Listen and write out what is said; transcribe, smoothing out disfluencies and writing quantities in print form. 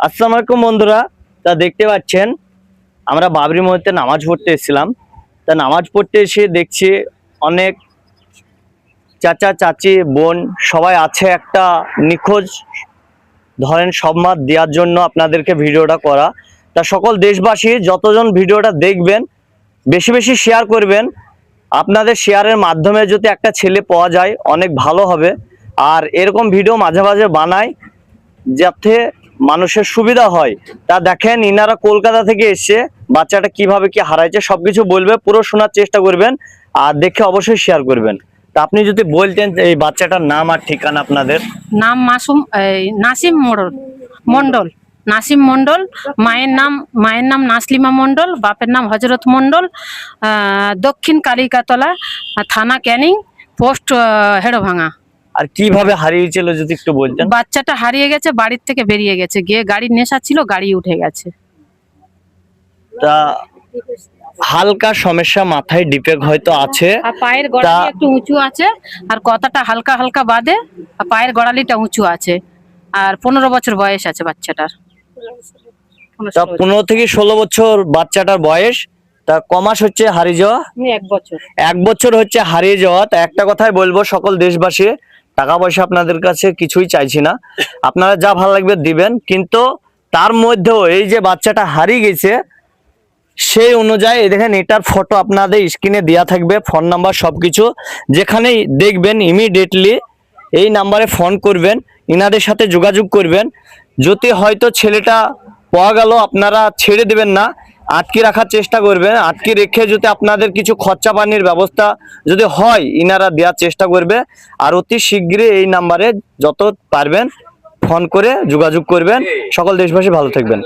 আসসালামু আলাইকুম বন্ধুরা। তা দেখতে পাচ্ছেন আমরা বাবরি মসজিদে নামাজ পড়তে এসেছিলাম। তা নামাজ পড়তে এসে দেখছি অনেক চাচা চাচি বোন সবাই আছে একটা নিখোঁজ ধরেন সম্বাদ দেওয়ার জন্য আপনাদেরকে ভিডিওটা করা। তা সকল দেশবাসী যতজন ভিডিওটা দেখবেন বেশি বেশি শেয়ার করবেন। আপনাদের শেয়ারের মাধ্যমে যদি একটা ছেলে পাওয়া যায় অনেক ভালো হবে। আর এরকম ভিডিও মাঝে মাঝে বানাই যাতে মানুষের সুবিধা হয়। তা দেখেন ইনারা কলকাতা থেকে এসে বাচ্চাটা কিভাবে কি হারাইছে সবকিছু বলবে, পুরো শোনার চেষ্টা করবেন আর দেখে অবশ্যই শেয়ার করবেন। তা আপনি যদি বলতেন এই বাচ্চাটার নাম আর ঠিকানা। আপনাদের নাম নাসিম মন্ডল। নাসিম মন্ডল। মায়ের নাম নাসলিমা মন্ডল, বাপের নাম হজরত মন্ডল। দক্ষিণ কালিকাতলা, থানা ক্যানিং, পোস্ট হেড়োভাঙা। আর কিভাবে হারিয়েছিল যদি একটু বলতেন। বাচ্চাটা হারিয়ে গেছে, বাড়ির থেকে বেরিয়ে গেছে, গিয়ে গাড়ির নেশা ছিল, গাড়ি উঠে গেছে। তা হালকা সমস্যা, মাথায় ডিফেক্ট হয়তো আছে, আর পায়ের গোড়ালি একটু উঁচু আছে, আর কথাটা হালকা হালকা বাদে, আর পায়ের গোড়ালিটা উঁচু আছে। আর 15 বছর বয়স আছে বাচ্চাটার। তা 15 থেকে 16 বছর বাচ্চাটার বয়স। তা কমাস হচ্ছে হারিয়ে যাওয়া? 1 বছর। 1 বছর হচ্ছে হারিয়ে যাওয়া। তা একটা কথাই বলবো সকল দেশবাসী, টাকা পয়সা আপনাদের কাছে কিছুই চাইছি না, আপনারা যা ভালো লাগবে দিবেন, কিন্তু তার মধ্যেও এই যে বাচ্চাটা হারিয়ে গেছে সেই অনুযায়ী দেখেন এটার ফটো আপনাদের স্ক্রিনে দেওয়া থাকবে, ফোন নাম্বার সবকিছু। যেখানেই দেখবেন ইমিডিয়েটলি এই নাম্বারে ফোন করবেন, ইনাদের সাথে যোগাযোগ করবেন। যদি হয়তো ছেলেটা পাওয়া গেল আপনারা ছেড়ে দেবেন না, আটকে রাখার চেষ্টা করবেন। আটকে রেখে যদি আপনাদের কিছু খরচা পানির ব্যবস্থা যদি হয় ইনারা দেওয়ার চেষ্টা করবে। আর অতি শীঘ্রই এই নাম্বারে যত পারবেন ফোন করে যোগাযোগ করবেন। সকল দেশবাসী ভালো থাকবেন।